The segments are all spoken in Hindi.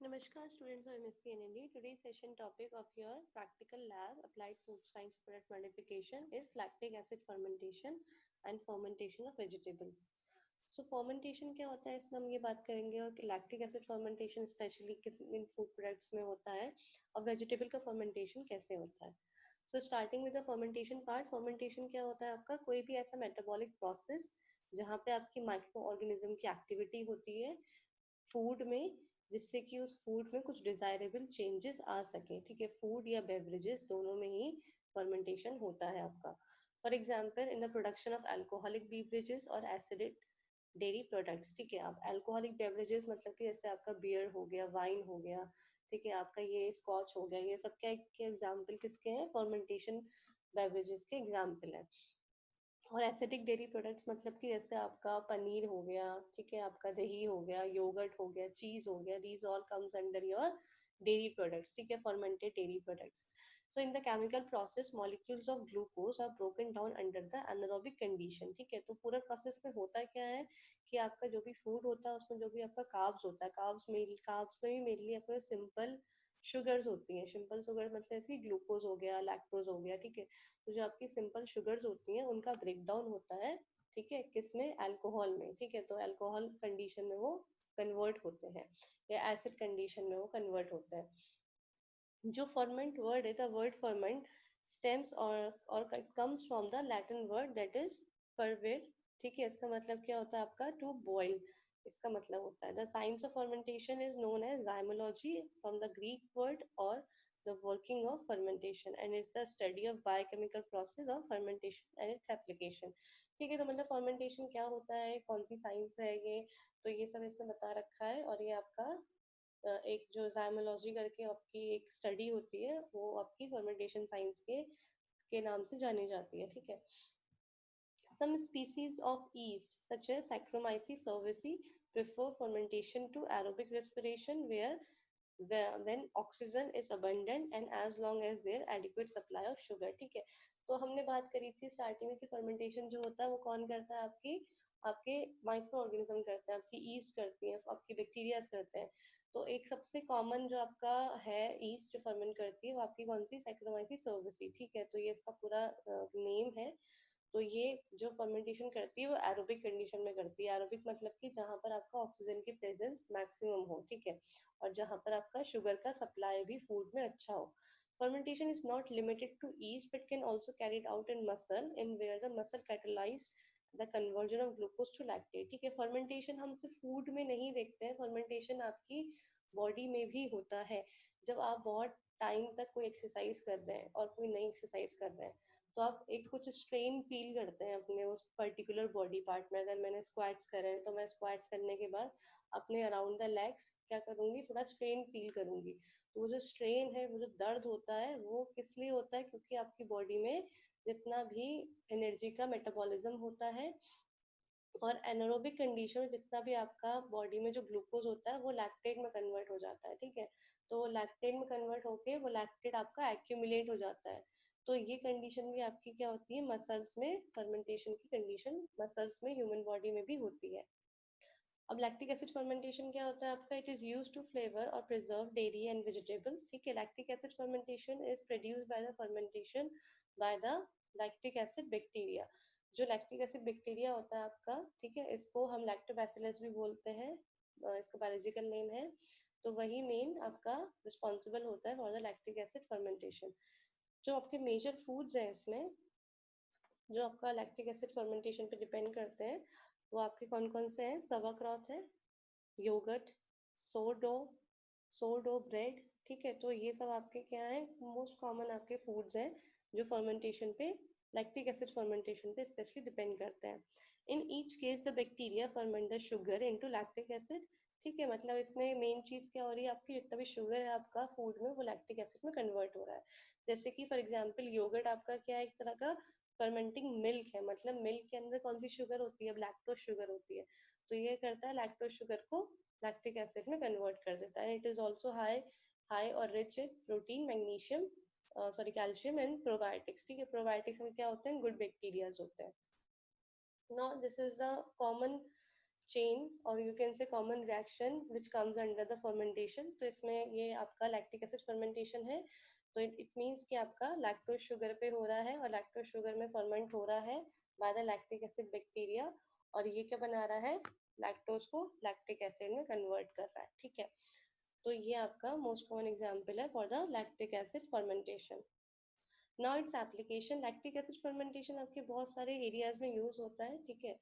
Namaskar students of MSc NND. Today's session topic of your practical lab applied food science product modification is lactic acid fermentation and fermentation of vegetables. So fermentation क्या होता है इसमें हम ये बात करेंगे और lactic acid fermentation स्पेशली किस इन फूड प्रोडक्ट्स में होता है और वेजिटेबल का fermentation कैसे होता है. So starting with the fermentation part, fermentation क्या होता है आपका कोई भी ऐसा metabolic process जहाँ पे आपकी माइक्रो ऑर्गेनिज्म की एक्टिविटी होती है फूड में जिससे कि उस फूड में कुछ डिजायरेबल चेंजेस आ सके. ठीक है, फूड या बेवरेजेस दोनों में ही फर्मेंटेशन होता है आपका. For example in the production of alcoholic beverages और एसिडिक डेयरी प्रोडक्ट्स. ठीक है, आप अल्कोहलिक बेवरेजेस मतलब कि जैसे आपका बियर हो गया, वाइन हो गया, ठीक है, आपका ये स्कॉच हो गया, ये सब क्या के एग्जाम्पल किसके हैं? फर्मेंटेशन बेवरेजेस के एग्जाम्पल है. और एसिडिक डेयरी प्रोडक्ट्स मतलब कि जैसे आपका पनीर हो गया, ठीक है, आपका दही हो गया, योगर्ट हो गया, चीज हो गया, these all comes under your dairy products. ठीक है, fermented dairy products. So in the chemical process molecules of glucose are broken down under the anaerobic condition. ठीक है, तो पूरा प्रोसेस में होता क्या है कि आपका जो भी फूड होता है उसमें जो भी आपका कार्ब्स होता है, कार्ब्स में भी मेनली आपको सिंपल शुगर्स होती हैं. सिंपल शुगर मतलब ऐसी ग्लूकोज हो गया, लैक्टोज हो गया. ठीक है, तो जो आपकी सिंपल शुगर्स होती हैं उनका ब्रेक डाउन होता है. ठीक है, किसमें? अल्कोहल में. ठीक है, तो अल्कोहल कंडीशन में वो कन्वर्ट होते हैं या एसिड कंडीशन में वो कन्वर्ट होते हैं. जो फर्मेंट वर्ड है, द वर्ड फर्मेंट स्टेम्स और comes from the Latin word that is fervere. ठीक है, इसका मतलब क्या होता है आपका? To boil. इसका मतलब होता है the science of fermentation is known as zymology from the Greek word और the working of fermentation and it's the study of biochemical process of fermentation and its application. ठीक है, तो मतलब fermentation क्या होता है, कौन सी साइंस है ये, तो ये सब इसमें बता रखा है. और ये आपका एक जो जाइमोलॉजी करके आपकी एक स्टडी होती है वो आपकी फर्मेंटेशन साइंस के नाम से जानी जाती है. ठीक है, some species of yeast such as Saccharomyces cerevisiae prefer fermentation to aerobic respiration when oxygen is abundant and as long as there adequate supply of sugar. ठीक है, तो हमने बात करी थी स्टार्टिंग में कि फर्मेंटेशन जो होता है वो कौन करता है? आपकी आपके माइक्रो ऑर्गेनिज्म करते हैं, आपकी ईस्ट करती है, आपकी बैक्टीरियाज करते हैं. तो एक सबसे कॉमन जो आपका है ईस्ट जो फर्मेंट करती है वो आपकी कौन सी? Saccharomyces cerevisiae. ठीक है, तो ये इसका पूरा नेम है. तो ये जो फर्मेंटेशन करती है वो एरोबिक कंडीशन में करती है. एरोबिक मतलब कि जहाँ पर आपका ऑक्सीजन की प्रेजेंस मैक्सिमम हो. ठीक है, और जहाँ पर आपका शुगर का सप्लाई भी फूड में अच्छा हो. Fermentation is not limited to yeast but can also carried out in muscle in where the muscle catalyzed the conversion of glucose to lactate. ठीक है, fermentation हम सिर्फ फूड में नहीं देखते हैं, fermentation आपकी बॉडी में भी होता है. जब आप बहुत टाइम तक कोई एक्सरसाइज कर रहे हैं और कोई नई एक्सरसाइज कर रहे हैं तो आप एक कुछ स्ट्रेन फील करते हैं अपने उस पर्टिकुलर बॉडी पार्ट में. अगर मैंने स्क्वाट्स करे हैं तो मैं स्क्वाट्स करने के बाद अपने अराउंड द लेग्स क्या करूंगी? थोड़ा स्ट्रेन फील करूंगी. तो वो जो स्ट्रेन है, वो जो दर्द होता है वो किस लिए होता है? क्योंकि आपकी बॉडी में जितना भी एनर्जी का मेटाबॉलिज्म होता है और एनारोबिक कंडीशन में जितना भी आपका बॉडी में जो ग्लूकोज होता है वो लैक्टेट में कन्वर्ट हो जाता है. ठीक है, तो लैक्टेट में कन्वर्ट होके वो लैक्टेट आपका एक्यूमुलेट हो जाता है. तो ये कंडीशन भी आपकी क्या होती है? मसल्स में फर्मेंटेशन की कंडीशन मसल्स में ह्यूमन बॉडी में भी होती है. अब लैक्टिक एसिड फर्मेंटेशन क्या होता है आपका? It is use to flavour और प्रिजर्व डेयरी एंड वेजिटेबल्स. ठीक है, lactic acid fermentation is produced by the fermentation by the lactic acid bacteria. जो लैक्टिक एसिड बैक्टीरिया होता है आपका, ठीक है, इसको हम लैक्टोबैसिलस भी बोलते हैं, इसका बायोलॉजिकल नेम है. तो वही मेन आपका रिस्पॉन्सिबल होता है for the lactic acid fermentation. जो आपके मेजर फूड्स हैं इसमें जो आपका लैक्टिक एसिड फर्मेंटेशन पे डिपेंड करते हैं वो आपके कौन कौन से हैं? सवाक्रॉत है, योगर्ट, सोडो, सोडो ब्रेड. ठीक है, तो ये सब आपके क्या है? मोस्ट कॉमन आपके फूड्स हैं जो फर्मेंटेशन पे लैक्टिक एसिड फर्मेंटेशन पे स्पेशली डिपेंड करते हैं. In each case the bacteria ferment the sugar into lactic acid. ठीक है, मतलब इसमें मेन चीज क्या हो रही है? आपकी जितना भी शुगर है आपका फूड में वो लैक्टिक एसिड में कन्वर्ट हो रहा है. जैसे कि फॉर एग्जांपल योगर्ट आपका क्या है? एक तरह का फर्मेंटिंग मिल्क है. मतलब मिल्क के अंदर कौन सी शुगर होती है? लैक्टोज शुगर होती है. तो ये करता है लैक्टोज शुगर को लैक्टिक एसिड में कन्वर्ट कर देता है. It is also high high और rich in protein, magnesium, sorry calcium and probiotics. ठीक है, प्रोबायोटिक्स में क्या होते हैं? गुड बैक्टीरियाज होते हैं. Now this is the common chain or you can say common reaction which comes under the fermentation. तो इसमें ये आपका lactic acid fermentation है. तो it means कि आपका lactose sugar पे हो रहा है और lactose sugar में ferment हो रहा है by the lactic acid bacteria और ये क्या बना रहा है, lactose को lactic acid में convert कर रहा है. ठीक है, तो ये आपका most common example है for the lactic acid fermentation. Now its application. Lactic acid fermentation आपके बहुत सारे एरियाज में यूज होता है. ठीक है,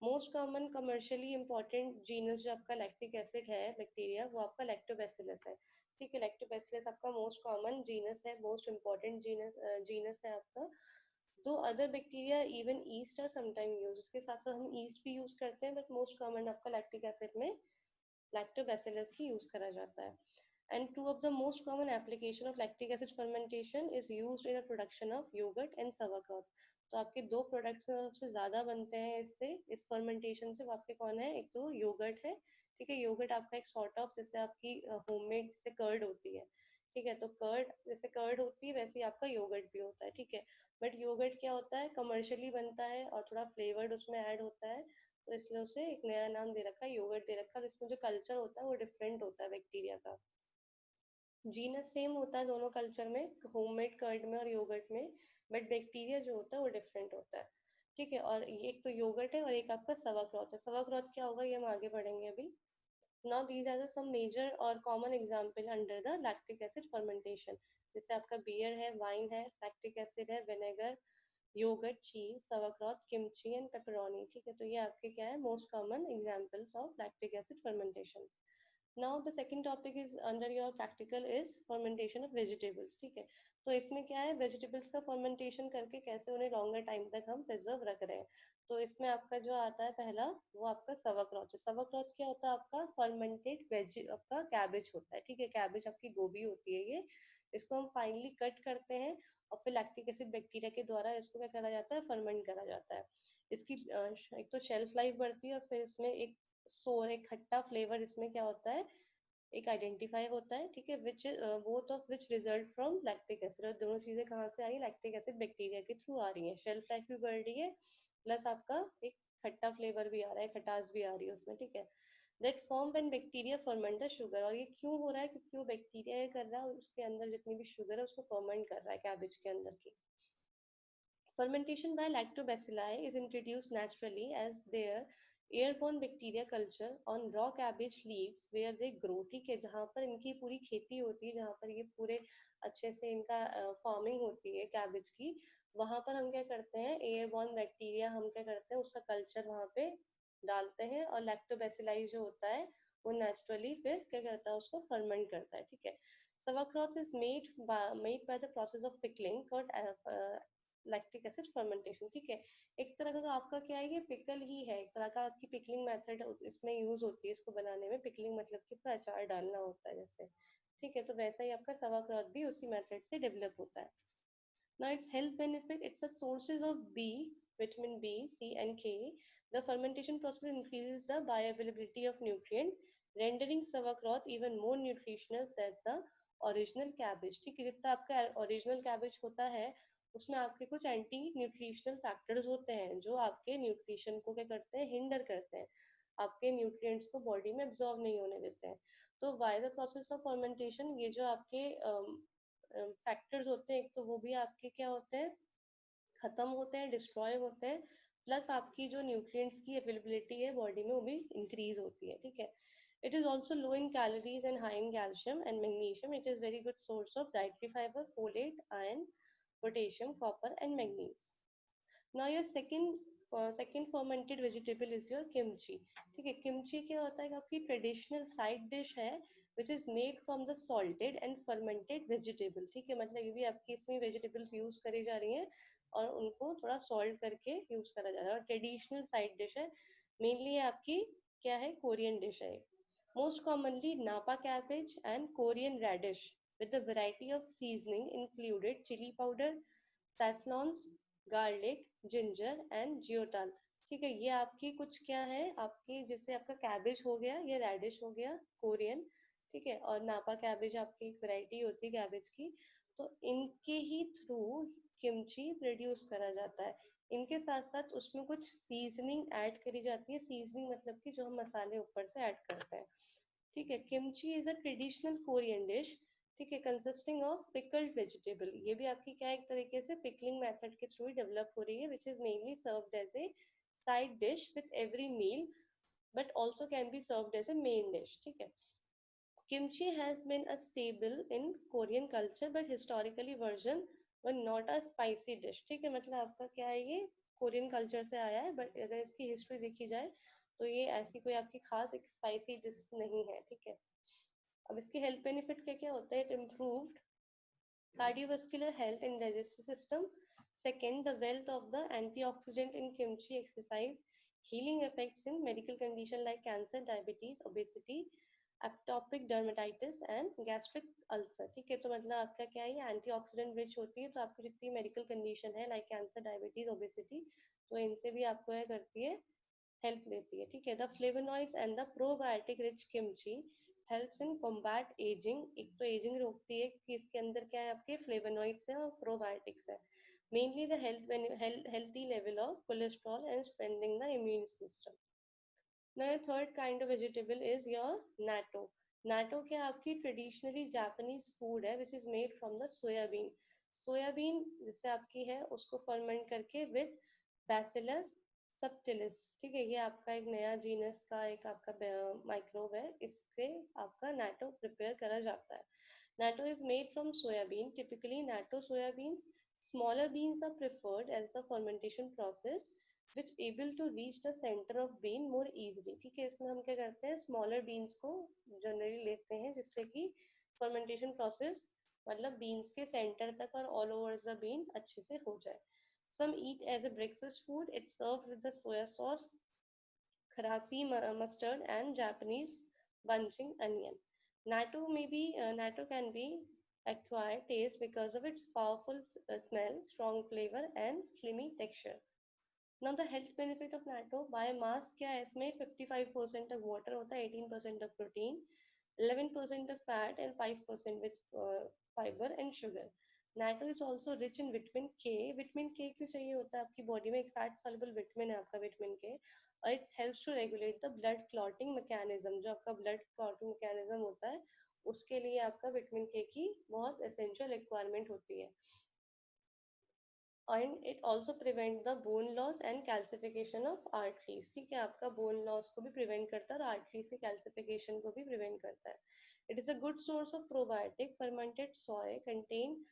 most common commercially important genus जो आपका लैक्टिक एसिड है बैक्टीरिया वो आपका लैक्टोबैसिलस है. ठीक है, लैक्टोबैसिलस आपका मोस्ट कॉमन जीनस है, मोस्ट इंपॉर्टेंट जीनस है आपका. तो other bacteria even yeast are sometime use, उसके साथ साथ हम ईस्ट भी यूज करते हैं, बट मोस्ट कॉमन आपका लैक्टिक एसिड में lactobacillus ही यूज करा जाता है. And two of the most common application of lactic acid fermentation is used in the production of yogurt and sauerkraut. तो आपके दो प्रोडक्ट्स सबसे ज्यादा बनते हैं इससे, इस फर्मेंटेशन से. वो आपके कौन है, एक तो योगर्ट है. ठीक है, योगर्ट आपका एक सॉर्ट ऑफ जैसे आपकी होममेड से कर्ड होती है. ठीक है, तो कर्ड जैसे कर्ड होती है वैसे ही आपका योगर्ट भी होता है. ठीक है, बट योगर्ट क्या होता है, कमर्शियली बनता है और थोड़ा फ्लेवर्ड उसमें ऐड होता है, तो इसलिए उसे एक नया नाम दे रखा है, योगर्ट दे रखा है. और इसमें जो कल्चर होता है वो डिफरेंट होता है बैक्टीरिया का. जीनस सेम होता है दोनों कल्चर में, होममेड कर्ड में और योगर्ट में, बट बैक्टीरिया जो होता है वो डिफरेंट होता है. ठीक है, और एक तो योगर्ट है और एक आपका सवाक्रोथ है. सवाक्रोथ क्या होगा ये हम आगे पढ़ेंगे अभी. Now these are the some major और common example under the lactic acid fermentation. जैसे आपका बियर है, वाइन है, लैक्टिक एसिड है, vinegar, yogurt, cheese, sauerkraut, kimchi and pepperoni. ठीक है, तो ये आपके क्या है, most common examples of lactic acid fermentation. Now the second topic is under your practical is fermentation of vegetables. ठीक है, तो इसमें क्या है, वेजिटेबल्स का फर्मेंटेशन करके कैसे उन्हें लॉन्गर टाइम तक हम प्रिजर्व रख रहे हैं. तो इसमें आपका जो आता है पहला वो आपका sauerkraut. sauerkraut क्या होता है, आपका फर्मेंटेड वेज आपका कैबेज होता है. ठीक है, कैबेज आपकी गोभी होती है ये, इसको हम फाइनली कट करते हैं और फिर लैक्टिक एसिड बैक्टीरिया के द्वारा इसको क्या करा जाता है, फर्मेंट करा जाता है. इसकी एक तो शेल्फ लाइफ बढ़ती है और फिर इसमें एक सोर, एक खट्टा फ्लेवर इसमें क्या होता है, एक आइडेंटिफाई होता है. ठीक है, which both of which result from lactic acid. और दोनों चीजें कहाँ से आ रही है, लैक्टिक एसिड बैक्टीरिया के थ्रू आ रही है. शेल्फ लाइफ भी बढ़ रही है प्लस आपका एक खट्टा फ्लेवर भी आ रहा है, खटास भी आ रही है उसमें. ठीक है, that form when bacteria ferment the sugar. और ये क्यों हो रहा है, क्योंकि वो बैक्टीरिया ये कर रहा है उसके अंदर जितनी भी शुगर है उसको फर्मेंट कर रहा है कैबेज के अंदर की. Fermentation by lactobacilli is introduced naturally as their airborne bacteria culture on raw cabbage leaves where they grow. ठीक है, जहाँ पर इनकी पूरी खेती होती है, जहाँ पर ये पूरे अच्छे से इनका फार्मिंग होती है कैबेज की, वहां पर हम क्या करते हैं, एयरबॉर्न बैक्टीरिया हम क्या करते हैं उसका कल्चर वहां पे डालते हैं और लैक्टोबैसिलाई जो होता है वो नेचुरली फिर क्या करता है, उसको फर्मेंट करता है. ठीक है, sauerkraut is made by the process of pickling called lactic acid fermentation. ठीक है, एक तरह का आपका क्या है, ये पिकल ही है, एक तरह का आपकी पिकलिंग मेथड इसमें यूज होती है इसको बनाने में. पिकलिंग मतलब कि आपका अचार डालना होता है जैसे. ठीक है, तो वैसा ही आपका sauerkraut भी उसी मेथड से डेवलप होता है. Now its health benefit, it's a sources of B, vitamin B, C and K. The fermentation process increases the bioavailability of nutrient, rendering sauerkraut even more nutritious than the original cabbage. ठीक है, जितना आपका ओरिजिनल कैबेज होता है उसमें आपके कुछ एंटी न्यूट्रिशनल फैक्टर्स होते हैं जो आपके न्यूट्रिशन को क्या करते हैं, हिंडर करते हैं, आपके न्यूट्रिएंट्स को बॉडी में एब्जॉर्ब नहीं होने देते हैं. तो by the process of fermentation ये जो आपके फैक्टर्स होते हैं एक तो वो भी आपके क्या होते हैं, खत्म होते हैं, डिस्ट्रॉय होते हैं, प्लस आपकी जो न्यूट्रिएंट्स की अवेलेबिलिटी है बॉडी में वो भी इंक्रीज होती है. ठीक है, it is also low in calories and high in calcium and magnesium. It is very good source of dietary fiber, folate, iron, potassium, copper and magnesium. Now your second fermented vegetable is your kimchi. ठीक है, kimchi क्या होता है, आपकी ट्रेडिशनल साइड डिश है which is made from the salted and fermented vegetable. ठीक है, मतलब ये भी आपकी इसमें वेजिटेबल्स यूज करी जा रही हैं और उनको थोड़ा सॉल्ट करके यूज करा जा रहा है और ट्रेडिशनल साइड डिश है. मेनली आपकी क्या है, कोरियन डिश है. Most commonly napa cabbage and Korean radish with a variety of seasoning included chili powder, scallions, garlic, ginger and jeotgal. ठीक है, ये आपकी कुछ क्या है, आपकी जैसे आपका कैबेज हो गया, ये रेडिश हो गया कोरियन. ठीक है, और नापा कैबेज आपकी एक वैरायटी होती है कैबेज की. तो इनके ही थ्रू किमची प्रोड्यूस करा जाता है. इनके साथ साथ उसमें कुछ सीजनिंग ऐड करी जाती है। सीजनिंग मतलब कि जो हम मसाले ऊपर से ऐड करते हैं, ठीक है। Kimchi is a traditional Korean dish, ठीक है, कंसिस्टिंग ऑफ पिकल्ड वेजिटेबल। ये भी आपकी क्या एक तरीके से पिकलिंग मेथड के थ्रू ही डेवलप हो रही है, which is mainly served as a side dish with every meal, but also can be served as a main dish, ठीक है। Kimchi has been a staple in Korean culture, but historically version were not a spicy dish, ठीक है। मतलब आपका क्या है, ये कोरियन कल्चर से आया है, बट अगर इसकी हिस्ट्री देखी जाए तो ये ऐसी कोई आपकी खास एक स्पाइसी डिश नहीं है, ठीक है। अब इसके हेल्थ बेनिफिट क्या क्या होता है? It improved cardiovascular health and digestive system. Second, the wealth of the antioxidant in kimchi exercise, healing effects in medical condition like cancer, diabetes, obesity, atopic dermatitis and gastric ulcer, ठीक है। तो मतलब आपका क्या है, ये एंटीऑक्सीडेंट रिच होती है, तो आपकी जितनी मेडिकल कंडीशन है लाइक कैंसर, डायबिटीज, ओबेसिटी, तो इनसे भी आपको क्या करती है, हेल्प देती है, ठीक है। The flavonoids and the probiotic rich kimchi helps in combat ageing. एक तो एजिंग रोकती है कि इसके अंदर क्या है, आपके फ्लेवोनॉइड्स है और प्रोबायोटिक्स है। Mainly the healthy level of cholesterol and strengthening the immune system. Now your third kind of vegetable is your natto. Natto क्या आपकी ट्रेडिशनली जापानीज फूड है, which is made from the soybean. Soybean जिससे आपकी है उसको फर्मेंट करके विद बैसिलस सबटिलिस, ठीक है। ये आपका एक नया जीनस का एक आपका माइक्रोब है, इससे आपका नाटो प्रिपेयर करा जाता है। NATO is made from soybean, typically NATO soya beans, smaller beans are preferred as the fermentation process which able to reach the center of bean more easily, ठीक है। इसमें हम क्या करते हैं, स्मॉलर बीन्स को जनरली लेते हैं जिससे कि फर्मेंटेशन प्रोसेस मतलब बीन्स के सेंटर तक और ऑल ओवर द बीन अच्छे से हो जाए। Some eat as a breakfast food. It's served with the soya sauce, karasi mustard, and Japanese bunching onion. Natto can be acquired taste because of its powerful smell, strong flavor, and slimy texture. Now the health benefit of natto, by mass क्या है इसमें, 55% तक water होता है, 18% तक protein, 11% of fat and 5% with fiber and sugar. Natto is also rich in vitamin K. Vitamin K क्यों चाहिए होता है आपकी बॉडी में? एक फैट soluble विटामिन है आपका विटामिन K, और it's helps to regulate the blood clotting mechanism. जो आपका ब्लड क्लॉटिंग मैकेनिज्म होता है उसके लिए आपका विटामिन के की बहुत एसेंशियल रिक्वायरमेंट होती है। And it also prevent the bone loss and calcification of arteries, ठीक है। आपका बोन लॉस को भी प्रिवेंट करता है और आर्टरी से कैल्सिफिकेशन को भी प्रिवेंट करता है। It is a good source of probiotic. Fermented soy contain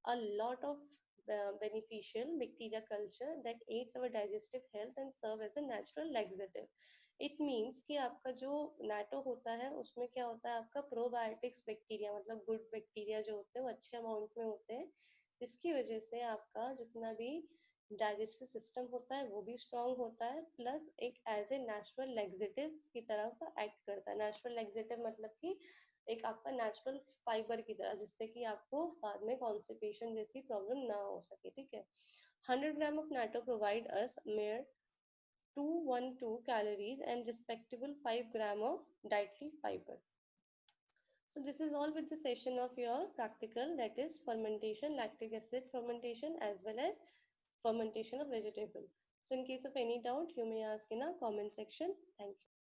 a lot of beneficial bacteria culture that aids our digestive health and serve as a natural laxative. It means कि आपका जो नाटो होता है उसमें क्या होता है, आपका प्रोबायोटिक्स बैक्टीरिया मतलब गुड बैक्टीरिया जो होते हैं वो अच्छे अमाउंट में होते हैं, जिसकी वजह से आपका जितना भी डाइजेस्टिव सिस्टम होता है वो भी स्ट्रांग होता है, प्लस एक एज ए नेचुरल लेग्जेटिव की तरह एक्ट करता है। नेचुरल लेग्जेटिव मतलब कि एक आपका नेचुरल फाइबर की तरह, जिससे कि आपको बाद में कॉन्स्टिपेशन जैसी प्रॉब्लम ना हो सके, ठीक है। 100 gram of NATO provide us mayor 212 calories and respectable 5 gram of dietary fiber. So this is all with the session of your practical, that is fermentation, lactic acid fermentation as well as fermentation of vegetable. So in case of any doubt, you may ask in a comment section. Thank you.